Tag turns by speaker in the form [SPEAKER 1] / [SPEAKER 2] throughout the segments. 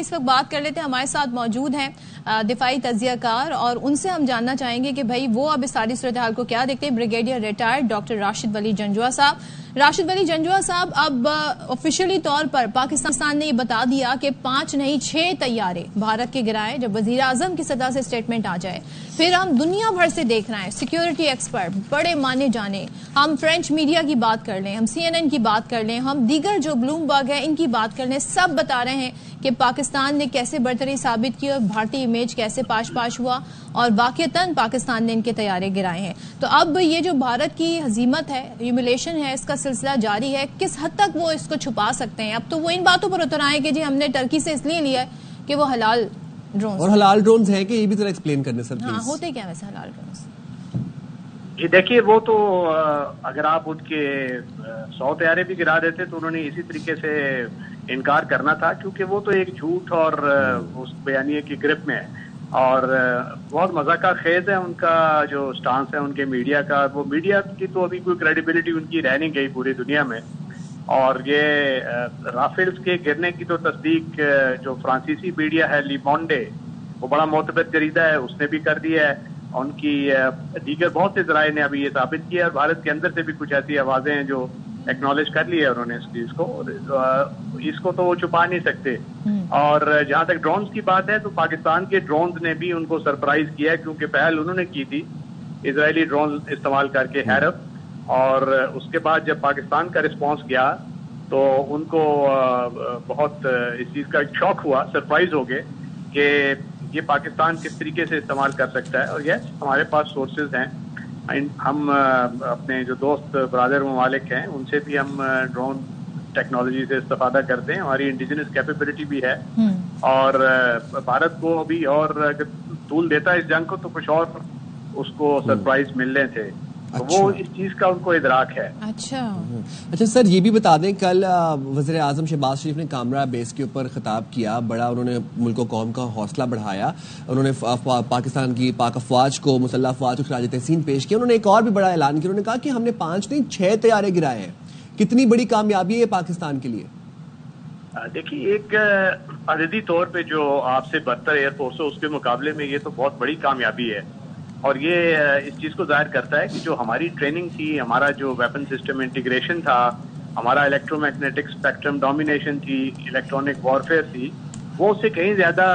[SPEAKER 1] اس وقت بات کر لیتے ہیں. ہمارے ساتھ موجود ہیں دفاعی تجزیہ کار اور ان سے ہم جاننا چاہیں گے کہ بھائی وہ اب اس ساری صورتحال کو کیا دیکھتے ہیں. بریگیڈیئر ریٹائرڈ ڈاکٹر راشد ولی جنجوعہ صاحب. راشد ولی جنجوعہ صاحب, اب آفیشلی طور پر پاکستان نے یہ بتا دیا کہ 5 نہیں 6 طیارے بھارت کے گرائے. جب وزیر اعظم کی صدا سے اسٹیٹمنٹ آ جائے, پھر ہم دنیا بھر سے دیکھ رہے ہیں سیکیورٹی ایکسپرٹ بڑے مانے جانے, ہم فرینچ میڈیا کی بات کر لیں, ہم CNN کی بات کر لیں, ہم دیگر جو بلوم برگ ہے ان کی بات کر لیں, سب بتا رہے ہیں کہ پاکستان نے کیسے برتری ثابت کی اور بھارتی امیج کیسے پاش ہوا اور واقعتاً پاکستان نے ان کے طیارے گرائے ہیں. تو اب یہ جو بھارت کی ہزیمت ہے, ہیوملیشن ہے, اس کا سلسلہ جاری ہے, کس حد تک وہ اس کو چھپا سکتے ہیں؟ اب تو وہ ان باتوں پر اتر آئے کہ جی ہم نے ٹرکی سے اس لیے لیا ہے کہ وہ حلال ڈرونز,
[SPEAKER 2] اور حلال ڈرونز ہیں کہ یہ بھی ذرا ایکسپلین کرنے سر.
[SPEAKER 1] ہاں, ہوتے کیا ویسے حلال ڈرونز؟
[SPEAKER 3] جی دیکھیے, وہ تو اگر آپ ان کے 100 طیارے بھی گرا دیتے تو انہوں نے اسی طریقے سے انکار کرنا تھا, کیونکہ وہ تو ایک جھوٹ اور اس بیانیے کی گرپ میں ہے. اور بہت مذاقہ خیز ہے ان کا جو سٹانس ہے ان کے میڈیا کا. وہ میڈیا کی تو ابھی کوئی کریڈیبلٹی ان کی رہ نہیں گئی پوری دنیا میں. اور یہ رافیلز کے گرنے کی تو تصدیق جو فرانسیسی میڈیا ہے لی مونڈے, وہ بڑا معتبر جریدہ ہے, اس نے بھی کر دیا ہے. ان کی دیگر بہت سے ذرائع نے ابھی یہ ثابت کیا, اور بھارت کے اندر سے بھی کچھ ایسی آوازیں ہیں جو ایکنالج کر لی ہے انہوں نے اس چیز کو. اس کو تو وہ چھپا نہیں سکتے. اور جہاں تک ڈرونز کی بات ہے تو پاکستان کے ڈرونز نے بھی ان کو سرپرائز کیا, کیونکہ پہل انہوں نے کی تھی اسرائیلی ڈرونز استعمال کر کے ہیرف, اور اس کے بعد جب پاکستان کا رسپانس گیا تو ان کو بہت اس چیز کا ایک شوق ہوا, سرپرائز ہو گئے کہ یہ پاکستان کس طریقے سے استعمال کر سکتا ہے. اور یس, ہمارے پاس سورسز ہیں, ہم اپنے جو دوست برادر ممالک ہیں ان سے بھی ہم ڈرون ٹیکنالوجی سے استفادہ کرتے ہیں. ہماری انڈیجنس کیپیبلٹی بھی ہے, اور بھارت کو ابھی اور اگر طول دیتا ہے اس جنگ کو تو کچھ اور اس کو سرپرائز ملنے تھے. تو وہ اس چیز کا ان کو ادراک ہے.
[SPEAKER 2] اچھا سر, یہ بھی بتا دیں, کل وزیر اعظم شہباز شریف نے کامرا بیس کے اوپر خطاب کیا, بڑا انہوں نے ملک و قوم کا حوصلہ بڑھایا. انہوں نے پاکستان کی پاک افواج کو, مسلح افواج کو خراج تحسین پیش کیا. انہوں نے ایک اور بھی بڑا اعلان کیا, انہوں نے کہا کہ ہم نے 5 نہیں 6 طیارے گرائے ہیں. کتنی بڑی کامیابی ہے پاکستان کے لیے؟
[SPEAKER 3] دیکھیے, ایک عددی طور پہ جو آپ سے برتر ایئر فورس ہے اس کے مقابلے میں یہ تو بہت بڑی کامیابی ہے. اور یہ اس چیز کو ظاہر کرتا ہے کہ جو ہماری ٹریننگ تھی, ہمارا جو ویپن سسٹم انٹیگریشن تھا, ہمارا الیکٹرو میگنیٹک اسپیکٹرم ڈومینیشن تھی, الیکٹرانک وارفیئر تھی, وہ اس سے کہیں زیادہ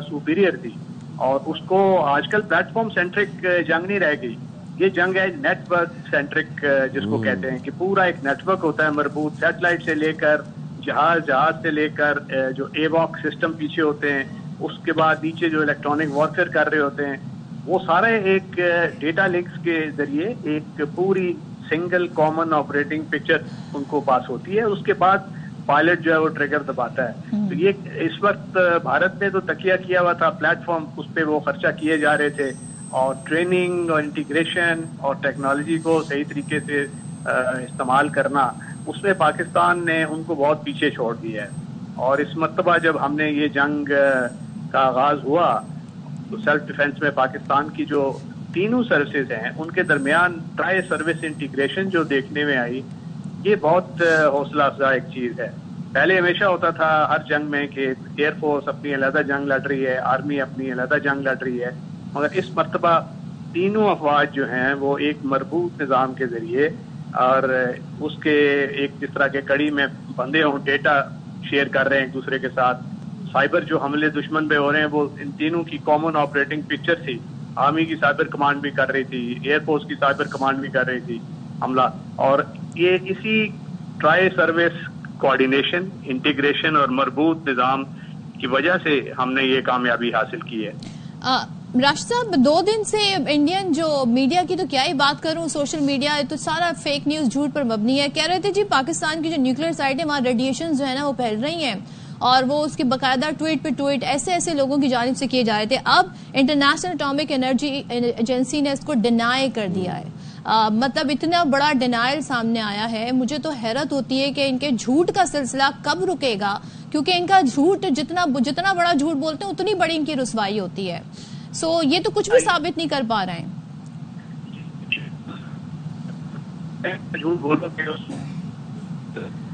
[SPEAKER 3] سپیریئر تھی. اور اس کو آج کل پلیٹ فارم سینٹرک جنگ نہیں رہ گئی, یہ جنگ ہے نیٹ ورک سینٹرک جس کو کہتے ہیں, کہ پورا ایک نیٹ ورک ہوتا ہے مربوط, سیٹلائٹ سے لے کر جہاز سے لے کر جو اے واک سسٹم پیچھے ہوتے ہیں, اس کے بعد نیچے جو الیکٹرانک وارفیئر کر رہے ہوتے ہیں, وہ سارے ایک ڈیٹا لنکس کے ذریعے ایک پوری سنگل کامن آپریٹنگ پکچر ان کو پاس ہوتی ہے. اس کے بعد پائلٹ جو ہے وہ ٹریگر دباتا ہے. تو یہ اس وقت بھارت نے تو تکیہ کیا ہوا تھا پلیٹ فارم, اس پہ وہ خرچہ کیے جا رہے تھے, اور ٹریننگ اور انٹیگریشن اور ٹیکنالوجی کو صحیح طریقے سے استعمال کرنا, اس میں پاکستان نے ان کو بہت پیچھے چھوڑ دیا ہے. اور اس مرتبہ جب ہم نے یہ جنگ کا آغاز ہوا تو سیلف ڈیفنس میں پاکستان کی جو تینوں سروسز ہیں ان کے درمیان ٹرائی سروس انٹیگریشن جو دیکھنے میں آئی, یہ بہت حوصلہ افزا ایک چیز ہے. پہلے ہمیشہ ہوتا تھا ہر جنگ میں کہ ایئر فورس اپنی علیحدہ جنگ لڑ رہی ہے, آرمی اپنی علیحدہ جنگ لڑ رہی ہے, مگر اس مرتبہ تینوں افواج جو ہیں وہ ایک مربوط نظام کے ذریعے, اور اس کے ایک جس طرح کے کڑی میں بندے ہوں, ڈیٹا شیئر کر رہے ہیں ایک دوسرے کے ساتھ. سائبر جو حملے دشمن پہ ہو رہے ہیں وہ ان تینوں کی کامن آپریٹنگ پکچر تھی. آرمی کی سائبر کمانڈ بھی کر رہی تھی, ایئر فورس کی سائبر کمانڈ بھی کر رہی تھی حملہ, اور یہ اسی ٹرائی سروس کوآرڈینیشن, انٹیگریشن اور مربوط نظام کی وجہ سے ہم نے یہ کامیابی حاصل کی ہے.
[SPEAKER 1] راشد صاحب, 2 دن سے انڈین جو میڈیا کی تو کیا ہی بات کروں, سوشل میڈیا تو سارا فیک نیوز جھوٹ پر مبنی ہے. کہہ رہے تھے جی پاکستان کی جو نیوکلیئر سائٹ ہے وہاں ریڈیشن جو ہے نا وہ پھیل رہی ہیں, اور وہ اس کی باقاعدہ ٹویٹ پہ ٹویٹ ایسے لوگوں کی جانب سے کیے جا رہے تھے. اب انٹرنیشنل اٹامک انرجی ایجنسی نے اس کو ڈینائی کر دیا ہے. مطلب اتنا بڑا ڈینائل سامنے آیا ہے. مجھے تو حیرت ہوتی ہے کہ ان کے جھوٹ کا سلسلہ کب رکے گا, کیونکہ ان کا جھوٹ جتنا بڑا جھوٹ بولتے ہیں اتنی بڑی ان کی رسوائی ہوتی ہے. سو یہ تو کچھ بھی ثابت نہیں کر پا رہے ہیں.
[SPEAKER 3] جھوٹ بولو